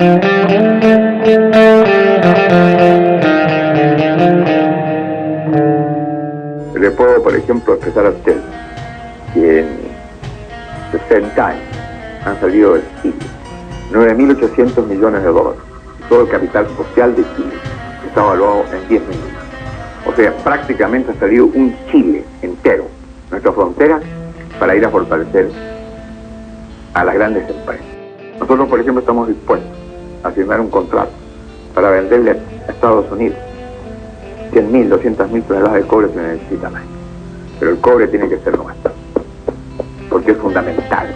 Le puedo, por ejemplo, expresar a usted que en 60 años han salido del Chile 9.800 millones de dólares. Todo el capital social de Chile está evaluado en 10 millones. O sea, prácticamente ha salido un Chile entero, nuestra frontera, para ir a fortalecer a las grandes empresas. Nosotros, por ejemplo, estamos dispuestos a firmar un contrato para venderle a Estados Unidos 100.000, 200.000 toneladas de cobre que necesitan ahí. Pero el cobre tiene que ser nuestro, porque es fundamental.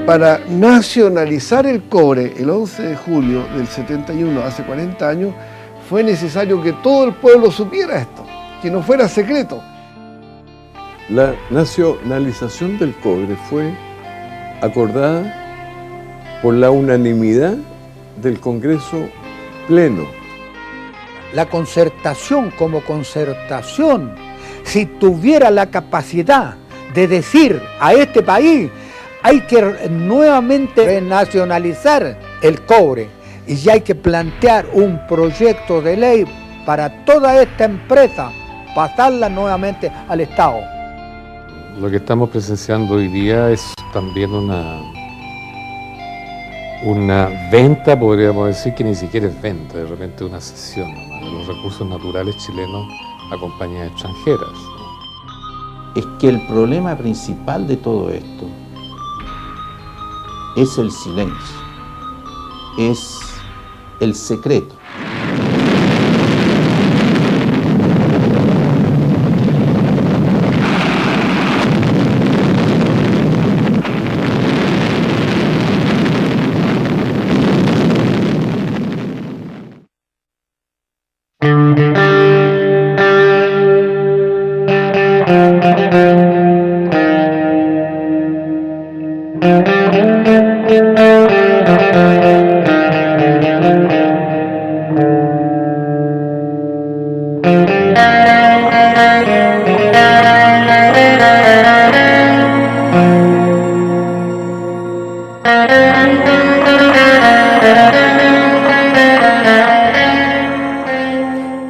Para nacionalizar el cobre el 11 de julio del 71, hace 40 años, fue necesario que todo el pueblo supiera esto, que no fuera secreto. La nacionalización del cobre fue acordada por la unanimidad del Congreso Pleno. La concertación como concertación, si tuviera la capacidad de decir a este país hay que nuevamente renacionalizar el cobre y ya hay que plantear un proyecto de ley para toda esta empresa, pasarla nuevamente al Estado. Lo que estamos presenciando hoy día es también una venta, podríamos decir que ni siquiera es venta, de repente una cesión nomás, de los recursos naturales chilenos a compañías extranjeras. Es que el problema principal de todo esto es el silencio, es el secreto.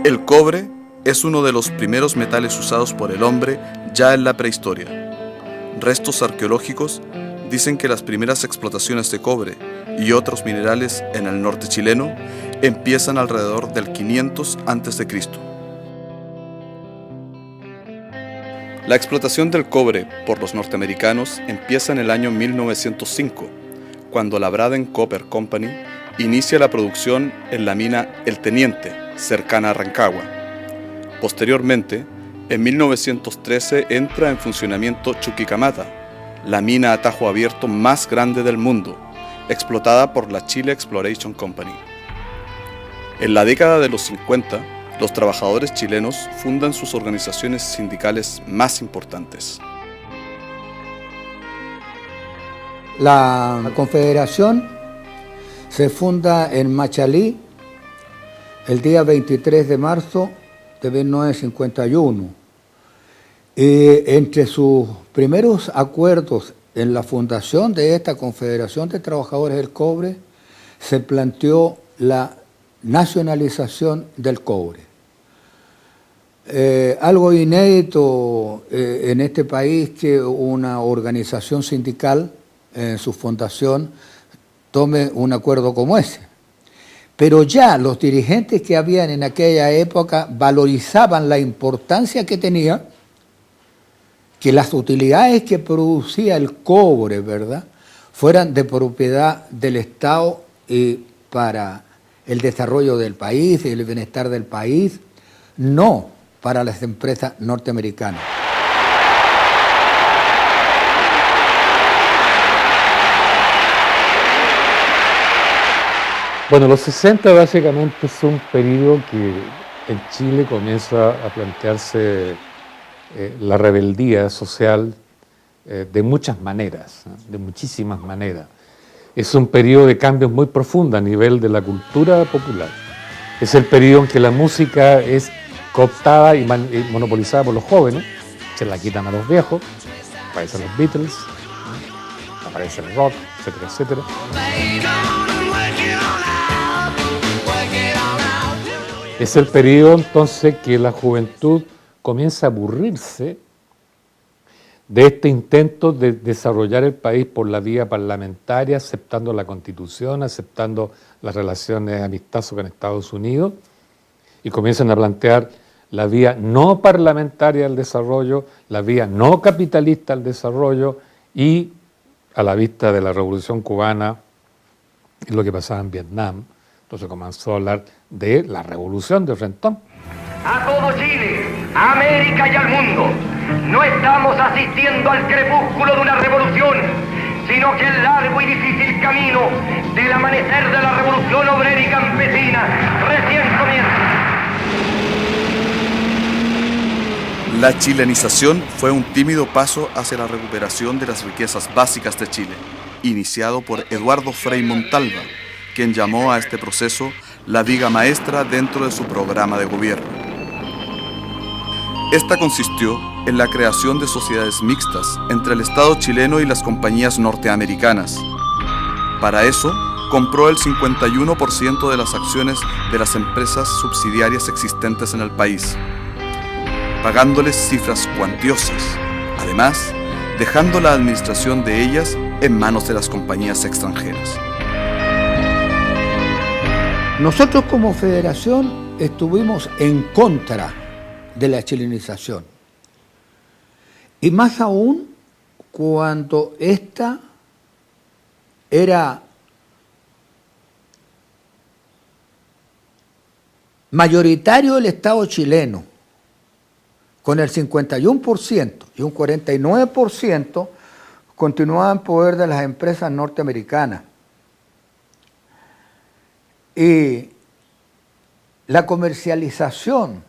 El cobre es uno de los primeros metales usados por el hombre ya en la prehistoria. Restos arqueológicos dicen que las primeras explotaciones de cobre y otros minerales en el norte chileno empiezan alrededor del 500 a.C. La explotación del cobre por los norteamericanos empieza en el año 1905, cuando la Braden Copper Company inicia la producción en la mina El Teniente, cercana a Rancagua. Posteriormente, en 1913 entra en funcionamiento Chuquicamata, la mina a tajo abierto más grande del mundo, explotada por la Chile Exploration Company. En la década de los 50, los trabajadores chilenos fundan sus organizaciones sindicales más importantes. La Confederación se funda en Machalí el día 23 de marzo de 1951. Entre sus primeros acuerdos en la fundación de esta Confederación de Trabajadores del Cobre se planteó la nacionalización del cobre. Algo inédito en este país que una organización sindical en su fundación tome un acuerdo como ese. Pero ya los dirigentes que habían en aquella época valorizaban la importancia que tenía que las utilidades que producía el cobre, ¿verdad?, fueran de propiedad del Estado y para el desarrollo del país y el bienestar del país, no para las empresas norteamericanas. Bueno, los 60 básicamente es un periodo que en Chile comienza a plantearse la rebeldía social de muchas maneras, de muchísimas maneras. Es un periodo de cambios muy profundos a nivel de la cultura popular. Es el periodo en que la música es cooptada y monopolizada por los jóvenes, se la quitan a los viejos, aparecen los Beatles, aparece el rock, etcétera, etcétera. Es el periodo entonces que la juventud comienza a aburrirse de este intento de desarrollar el país por la vía parlamentaria, aceptando la Constitución, aceptando las relaciones amistosas con Estados Unidos, y comienzan a plantear la vía no parlamentaria al desarrollo, la vía no capitalista al desarrollo, y a la vista de la Revolución Cubana y lo que pasaba en Vietnam, entonces comenzó a hablar de la revolución de Frentón. A todo Chile, a América y al mundo, no estamos asistiendo al crepúsculo de una revolución, sino que el largo y difícil camino del amanecer de la revolución obrera y campesina recién comienza. La chilenización fue un tímido paso hacia la recuperación de las riquezas básicas de Chile, iniciado por Eduardo Frei Montalva, quien llamó a este proceso la viga maestra dentro de su programa de gobierno. Esta consistió en la creación de sociedades mixtas entre el Estado chileno y las compañías norteamericanas. Para eso, compró el 51% de las acciones de las empresas subsidiarias existentes en el país, pagándoles cifras cuantiosas, además dejando la administración de ellas en manos de las compañías extranjeras. Nosotros como federación estuvimos en contra de la chilenización, y más aún cuando esta era mayoritario el Estado chileno, con el 51%, y un 49% continuaba en poder de las empresas norteamericanas. Y la comercialización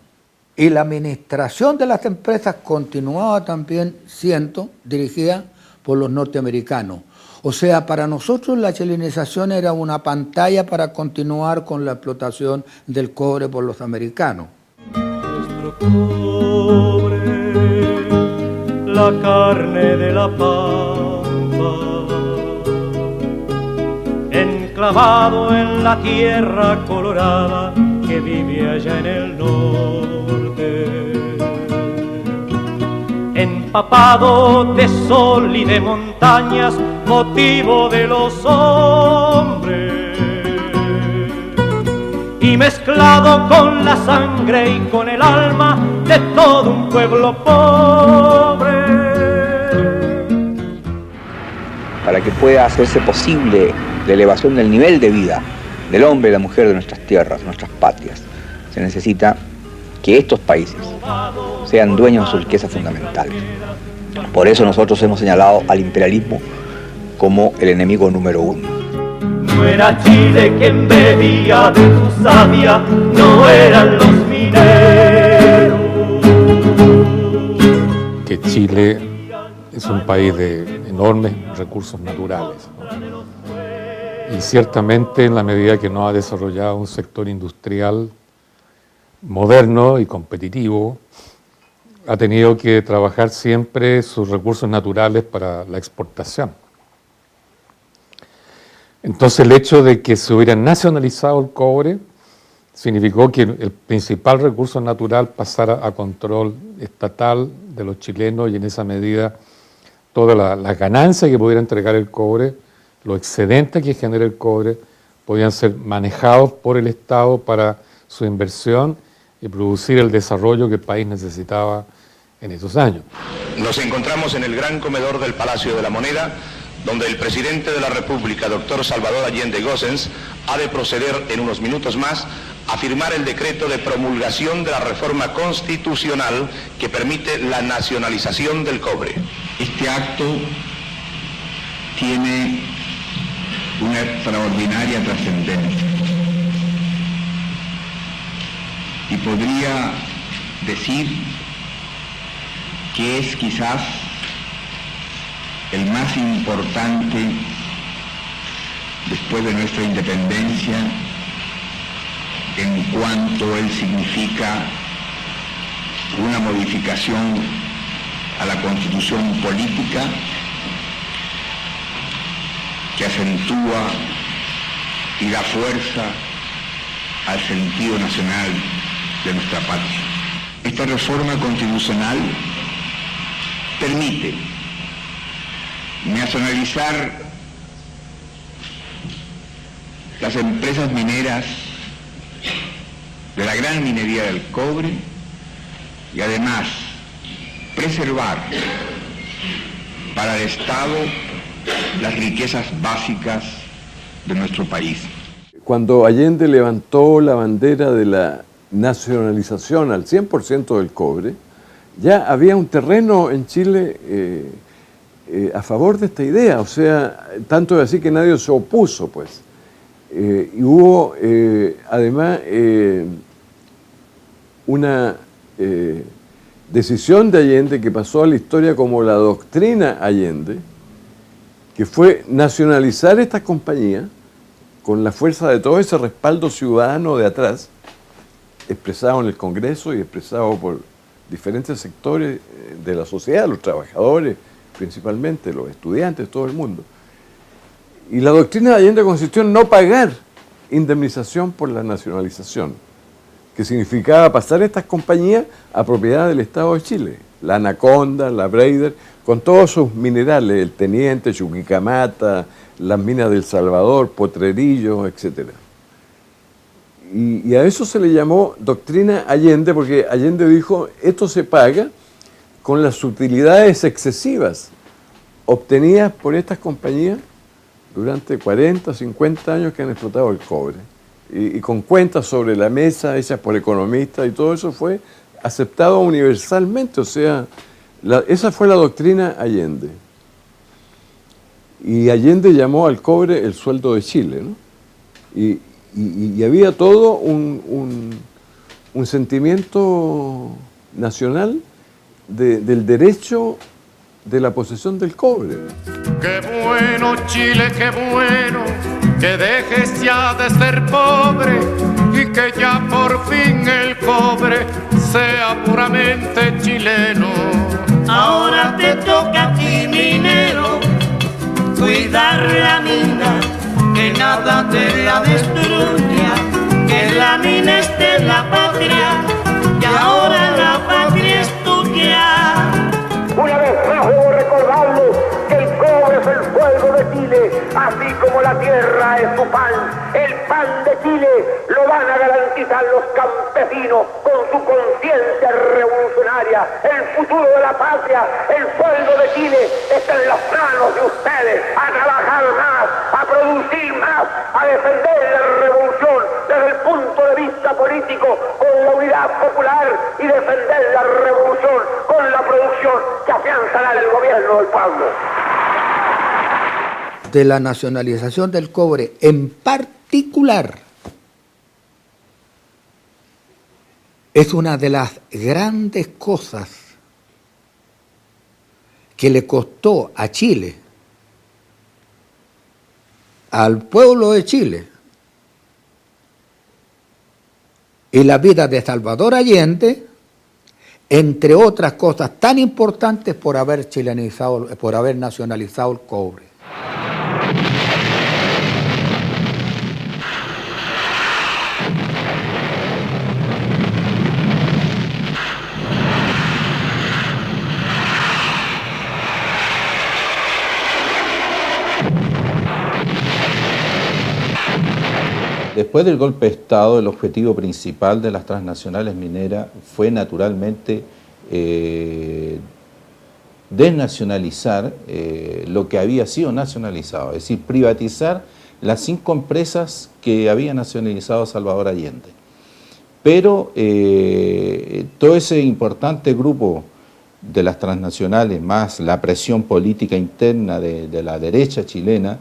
y la administración de las empresas continuaba también siendo dirigida por los norteamericanos. O sea, para nosotros la chilenización era una pantalla para continuar con la explotación del cobre por los americanos. Nuestro cobre, la carne de la pampa, enclavado en la tierra colorada que vive allá en el norte, empapado de sol y de montañas, motivo de los hombres, y mezclado con la sangre y con el alma de todo un pueblo pobre. Para que pueda hacerse posible la elevación del nivel de vida del hombre y la mujer de nuestras tierras, nuestras patrias, se necesita que estos países sean dueños de sus riquezas fundamentales. Por eso nosotros hemos señalado al imperialismo como el enemigo número uno. No era Chile quien bebía de su savia, no eran los mineros. Que Chile es un país de enormes recursos naturales, ¿no? Y ciertamente en la medida que no ha desarrollado un sector industrial moderno y competitivo, ha tenido que trabajar siempre sus recursos naturales para la exportación. Entonces el hecho de que se hubiera nacionalizado el cobre significó que el principal recurso natural pasara a control estatal de los chilenos, y en esa medida todas las ganancias que pudiera entregar el cobre, los excedentes que genera el cobre, podían ser manejados por el Estado para su inversión y producir el desarrollo que el país necesitaba en esos años. Nos encontramos en el gran comedor del Palacio de la Moneda, donde el presidente de la República, doctor Salvador Allende Gossens, ha de proceder en unos minutos más a firmar el decreto de promulgación de la reforma constitucional que permite la nacionalización del cobre. Este acto tiene una extraordinaria trascendencia y podría decir que es quizás el más importante después de nuestra independencia en cuanto él significa una modificación a la constitución política que acentúa y da fuerza al sentido nacional de nuestra patria. Esta reforma constitucional permite nacionalizar las empresas mineras de la gran minería del cobre y además preservar para el Estado las riquezas básicas de nuestro país. Cuando Allende levantó la bandera de la nacionalización al 100% del cobre, ya había un terreno en Chile a favor de esta idea, o sea, tanto es así que nadie se opuso, pues. Y hubo además una decisión de Allende que pasó a la historia como la doctrina Allende, que fue nacionalizar estas compañías con la fuerza de todo ese respaldo ciudadano de atrás, expresado en el Congreso y expresado por diferentes sectores de la sociedad, los trabajadores principalmente, los estudiantes, todo el mundo. Y la doctrina de Allende consistió en no pagar indemnización por la nacionalización, que significaba pasar estas compañías a propiedad del Estado de Chile, la Anaconda, la Breider, con todos sus minerales, el Teniente, Chuquicamata, las minas del Salvador, Potrerillos, etc. Y a eso se le llamó doctrina Allende, porque Allende dijo, esto se paga con las utilidades excesivas obtenidas por estas compañías durante 40, 50 años que han explotado el cobre. Y con cuentas sobre la mesa hechas por economistas y todo eso fue aceptado universalmente, o sea, esa fue la doctrina Allende. Y Allende llamó al cobre el sueldo de Chile, ¿no? Y había todo un sentimiento nacional del derecho de la posesión del cobre. Qué bueno, Chile, qué bueno, que dejes ya de ser pobre y que ya por fin el cobre sea puramente chileno. Ahora te toca a ti, minero, cuidar la mina, que nada te la destruya, que la mina es de la patria y ahora la patria es tuya. Una vez más debo recordarles que el cobre es el fuego de Chile, así como la tierra es su pan. El pan de Chile lo van a garantizar los campesinos con su conciencia revolucionaria. El futuro de la patria, el sueldo de Chile está en las manos de ustedes. A trabajar más, a producir más, a defender la revolución desde el punto de vista político con la unidad popular y defender la revolución con la producción que afianzará el gobierno del pueblo. De la nacionalización del cobre en particular es una de las grandes cosas que le costó a Chile, al pueblo de Chile, y la vida de Salvador Allende, entre otras cosas tan importantes por haber nacionalizado el cobre. Después del golpe de Estado, el objetivo principal de las transnacionales mineras fue naturalmente desnacionalizar lo que había sido nacionalizado, es decir, privatizar las 5 empresas que había nacionalizado Salvador Allende. Pero todo ese importante grupo de las transnacionales, más la presión política interna de la derecha chilena,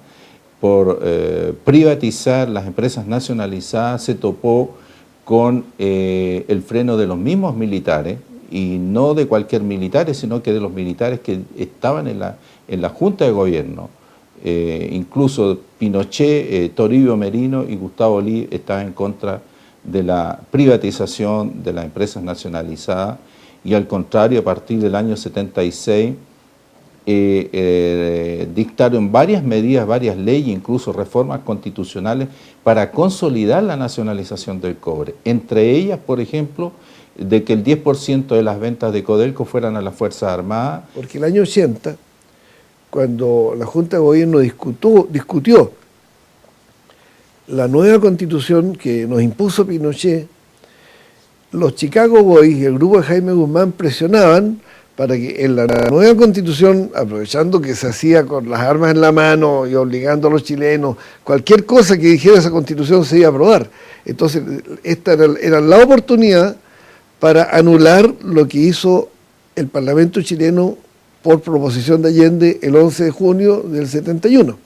por privatizar las empresas nacionalizadas, se topó con el freno de los mismos militares, y no de cualquier militar, sino que de los militares que estaban en la Junta de Gobierno. Incluso Pinochet, Toribio Merino y Gustavo Lee estaban en contra de la privatización de las empresas nacionalizadas y al contrario, a partir del año 76, dictaron varias medidas, varias leyes, incluso reformas constitucionales para consolidar la nacionalización del cobre. Entre ellas, por ejemplo, de que el 10% de las ventas de Codelco fueran a las Fuerzas Armadas. Porque el año 80, cuando la Junta de Gobierno discutió la nueva constitución que nos impuso Pinochet, los Chicago Boys y el grupo de Jaime Guzmán presionaban para que en la nueva constitución, aprovechando que se hacía con las armas en la mano y obligando a los chilenos, cualquier cosa que dijera esa constitución se iba a aprobar. Entonces, esta era la oportunidad para anular lo que hizo el Parlamento chileno por proposición de Allende el 11 de junio del 71.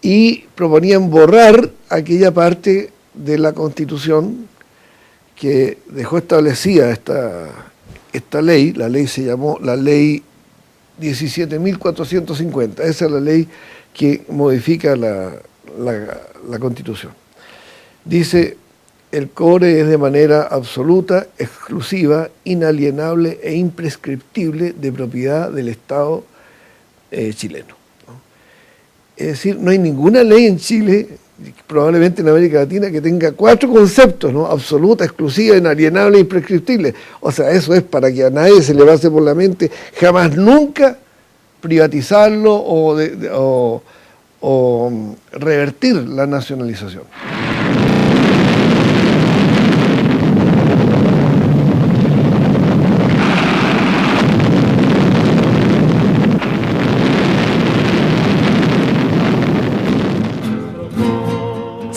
Y proponían borrar aquella parte de la Constitución que dejó establecida esta ley. La ley se llamó la Ley 17.450. Esa es la ley que modifica la Constitución. Dice: el cobre es de manera absoluta, exclusiva, inalienable e imprescriptible de propiedad del Estado chileno. Es decir, no hay ninguna ley en Chile, probablemente en América Latina, que tenga 4 conceptos, ¿no? Absoluta, exclusiva, inalienable e imprescriptible. O sea, eso es para que a nadie se le pase por la mente jamás nunca privatizarlo o revertir la nacionalización.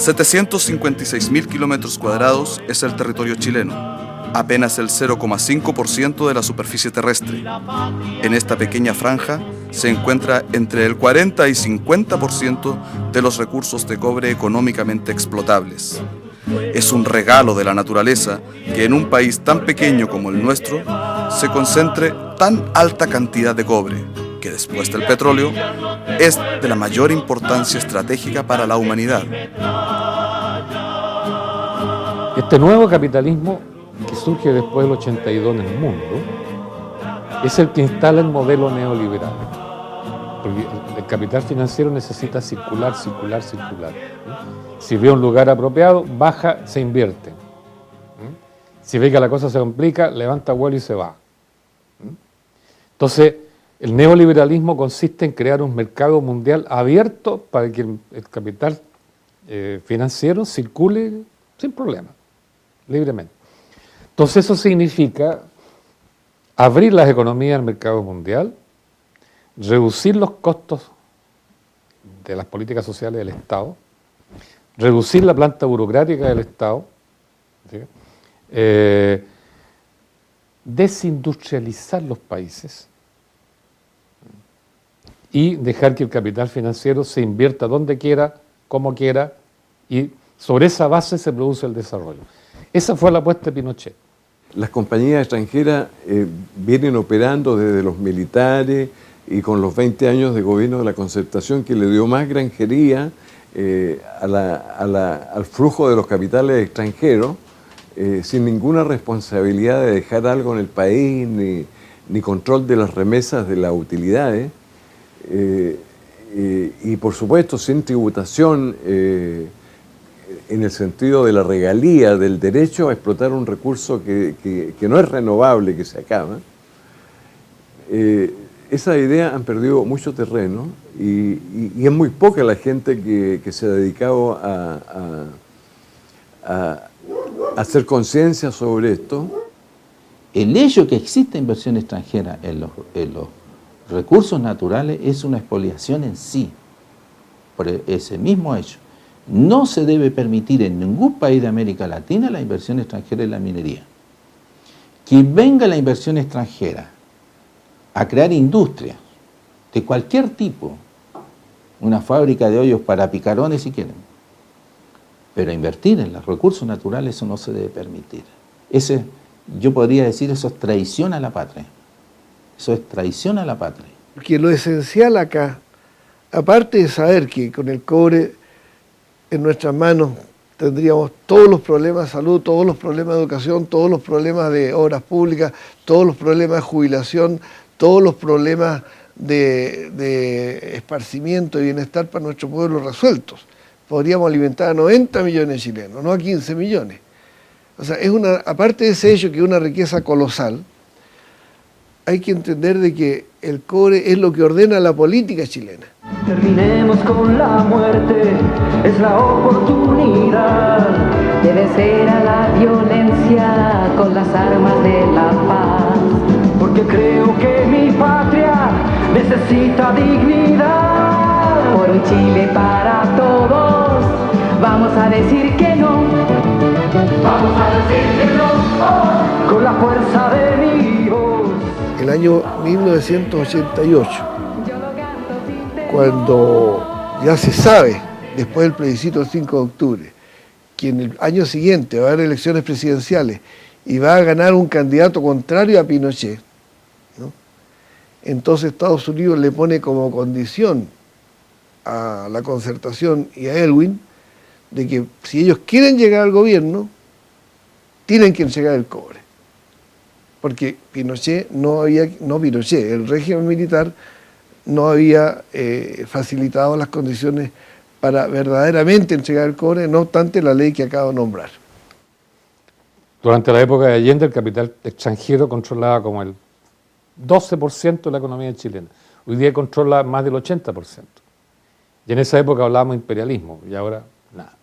...756.000 kilómetros cuadrados es el territorio chileno, apenas el 0,5% de la superficie terrestre. En esta pequeña franja se encuentra entre el 40 y 50% de los recursos de cobre económicamente explotables. Es un regalo de la naturaleza que en un país tan pequeño como el nuestro se concentre tan alta cantidad de cobre, que después del petróleo es de la mayor importancia estratégica para la humanidad. Este nuevo capitalismo que surge después del 82 en el mundo es el que instala el modelo neoliberal. Porque el capital financiero necesita circular. Si ve un lugar apropiado, baja, se invierte. Si ve que la cosa se complica, levanta vuelo y se va. Entonces, el neoliberalismo consiste en crear un mercado mundial abierto para que el capital financiero circule sin problema, libremente. Entonces eso significa abrir las economías al mercado mundial, reducir los costos de las políticas sociales del Estado, reducir la planta burocrática del Estado, ¿sí? Desindustrializar los países y dejar que el capital financiero se invierta donde quiera, como quiera, y sobre esa base se produce el desarrollo. Esa fue la apuesta de Pinochet. Las compañías extranjeras vienen operando desde los militares y con los 20 años de gobierno de la Concertación, que le dio más granjería al flujo de los capitales extranjeros, sin ninguna responsabilidad de dejar algo en el país, ni control de las remesas de las utilidades, y por supuesto sin tributación en el sentido de la regalía, del derecho a explotar un recurso que no es renovable, que se acaba. Esas ideas han perdido mucho terreno y es muy poca la gente que se ha dedicado a hacer conciencia sobre esto. El hecho que existe inversión extranjera en los recursos naturales es una expoliación en sí, por ese mismo hecho. No se debe permitir en ningún país de América Latina la inversión extranjera en la minería. Que venga la inversión extranjera a crear industria de cualquier tipo, una fábrica de hoyos para picarones si quieren, pero invertir en los recursos naturales eso no se debe permitir. Yo podría decir, eso es traición a la patria. Eso es traición a la patria. Porque lo esencial acá, aparte de saber que con el cobre en nuestras manos tendríamos todos los problemas de salud, todos los problemas de educación, todos los problemas de obras públicas, todos los problemas de jubilación, todos los problemas de esparcimiento y bienestar para nuestro pueblo resueltos. Podríamos alimentar a 90 millones de chilenos, no a 15 millones. O sea, aparte de ese hecho que es una riqueza colosal, hay que entender de que el cobre es lo que ordena la política chilena. Terminemos con la muerte, es la oportunidad de vencer a la violencia con las armas de la paz. Porque creo que mi patria necesita dignidad. Por un Chile para todos, vamos a decir que no. Vamos a decir que no, oh, con la fuerza de mi voz. El año 1988, cuando ya se sabe, después del plebiscito del 5 de octubre, que en el año siguiente va a haber elecciones presidenciales y va a ganar un candidato contrario a Pinochet, ¿no? Entonces Estados Unidos le pone como condición a la Concertación y a Elwin de que si ellos quieren llegar al gobierno, tienen que entregar el cobre. Porque Pinochet el régimen militar no había facilitado las condiciones para verdaderamente entregar el cobre, no obstante la ley que acabo de nombrar. Durante la época de Allende, el capital extranjero controlaba como el 12% de la economía chilena. Hoy día controla más del 80%. Y en esa época hablábamos de imperialismo, y ahora nada.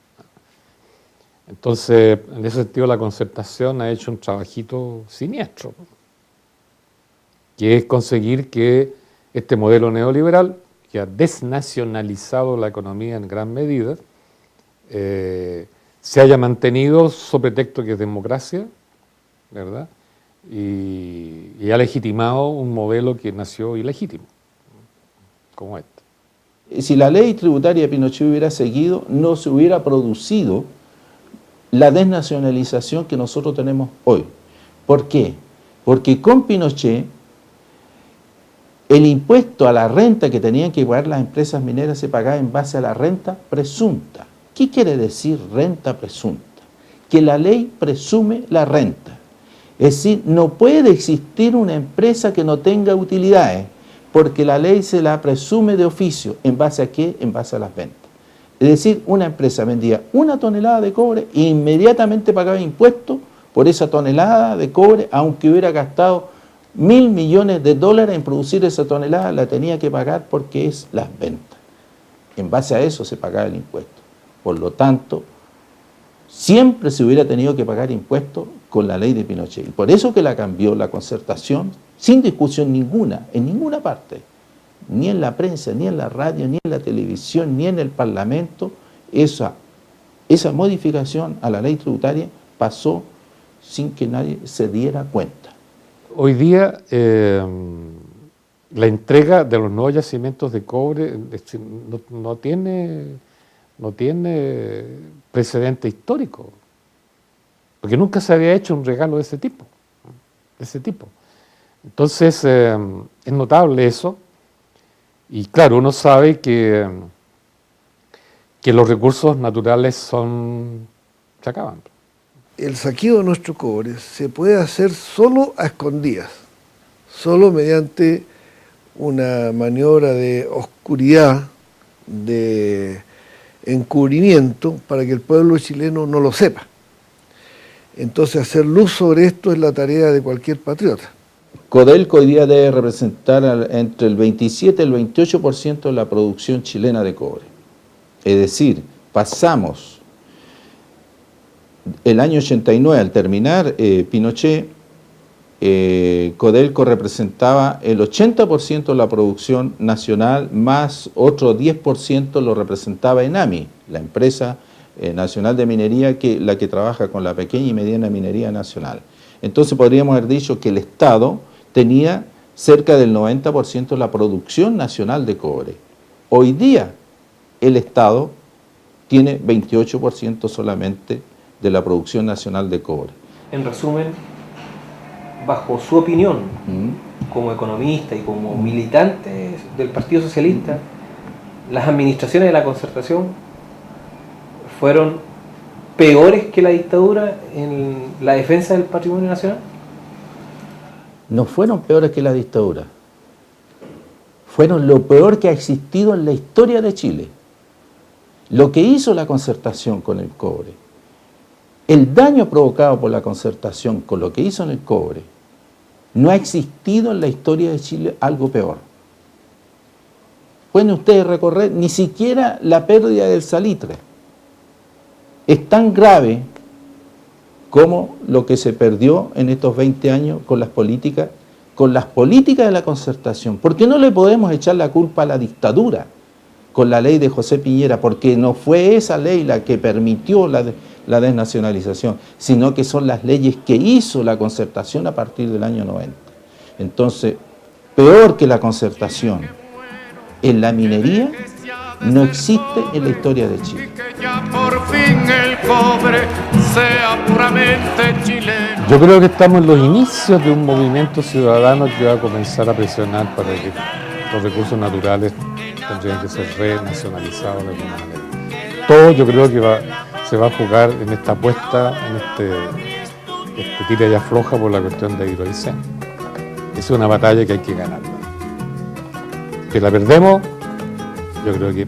Entonces, en ese sentido, la Concertación ha hecho un trabajito siniestro, que es conseguir que este modelo neoliberal, que ha desnacionalizado la economía en gran medida, se haya mantenido sobre pretexto que es democracia, ¿verdad? Y ha legitimado un modelo que nació ilegítimo, como este. Si la ley tributaria de Pinochet hubiera seguido, no se hubiera producido la desnacionalización que nosotros tenemos hoy. ¿Por qué? Porque con Pinochet el impuesto a la renta que tenían que pagar las empresas mineras se pagaba en base a la renta presunta. ¿Qué quiere decir renta presunta? Que la ley presume la renta. Es decir, no puede existir una empresa que no tenga utilidades, porque la ley se la presume de oficio. ¿En base a qué? En base a las ventas. Es decir, una empresa vendía 1 tonelada de cobre e inmediatamente pagaba impuestos por esa tonelada de cobre, aunque hubiera gastado $1.000 millones en producir esa tonelada, la tenía que pagar porque es las ventas. En base a eso se pagaba el impuesto. Por lo tanto, siempre se hubiera tenido que pagar impuestos con la ley de Pinochet. Y por eso que la cambió la Concertación, sin discusión ninguna, en ninguna parte, ni en la prensa, ni en la radio, ni en la televisión, ni en el Parlamento, esa modificación a la ley tributaria pasó sin que nadie se diera cuenta. Hoy día la entrega de los nuevos yacimientos de cobre no tiene precedente histórico, porque nunca se había hecho un regalo de ese tipo. Entonces es notable eso, y claro, uno sabe que los recursos naturales se acaban. El saqueo de nuestro cobre se puede hacer solo a escondidas, solo mediante una maniobra de oscuridad, de encubrimiento, para que el pueblo chileno no lo sepa. Entonces, hacer luz sobre esto es la tarea de cualquier patriota. Codelco hoy día debe representar entre el 27 y el 28% de la producción chilena de cobre. Es decir, pasamos el año 89, al terminar Pinochet, Codelco representaba el 80% de la producción nacional, más otro 10% lo representaba ENAMI, la empresa nacional de minería, la que trabaja con la pequeña y mediana minería nacional. Entonces podríamos haber dicho que el Estado tenía cerca del 90% de la producción nacional de cobre. Hoy día el Estado tiene 28% solamente de la producción nacional de cobre. En resumen, bajo su opinión, como economista y como militante del Partido Socialista, las administraciones de la Concertación fueron peores que la dictadura en la defensa del patrimonio nacional? No fueron peores que la dictadura. Fueron lo peor que ha existido en la historia de Chile. Lo que hizo la Concertación con el cobre, el daño provocado por la Concertación con lo que hizo en el cobre, no ha existido en la historia de Chile algo peor. Pueden ustedes recorrer ni siquiera la pérdida del salitre. Es tan grave como lo que se perdió en estos 20 años con las políticas de la Concertación. Porque no le podemos echar la culpa a la dictadura con la ley de José Piñera, porque no fue esa ley la que permitió la desnacionalización, sino que son las leyes que hizo la Concertación a partir del año 90. Entonces, peor que la Concertación en la minería no existe en la historia de Chile. Por fin el cobre sea puramente chileno. Yo creo que estamos en los inicios de un movimiento ciudadano que va a comenzar a presionar para que los recursos naturales tendrían que ser renacionalizados de alguna manera. Todo yo creo que se va a jugar en esta apuesta, en este tira y afloja por la cuestión de Hidroicén. Es una batalla que hay que ganarla. Que la perdemos, yo creo que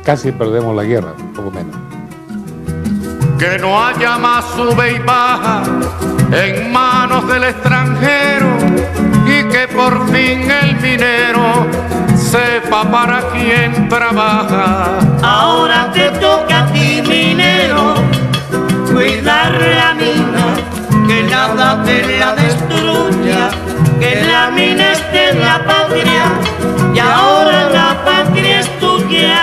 casi perdemos la guerra, un poco menos. Que no haya más sube y baja en manos del extranjero y que por fin el minero sepa para quién trabaja. Ahora te toca a ti, minero, cuidar la mina, que nada te la destruya, que la mina esté en la patria y ahora la patria es tuya.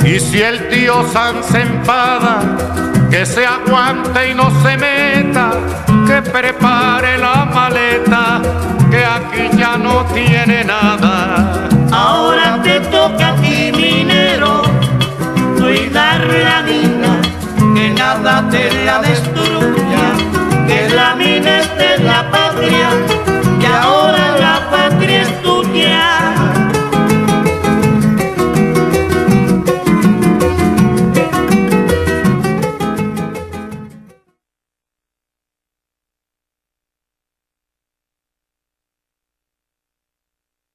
Y si el tío San se enfada, que se aguante y no se meta, que prepare la maleta, que aquí ya no tiene nada. Ahora te toca a ti, minero, cuidar la mina, que nada te la destruya, que la mina esté en la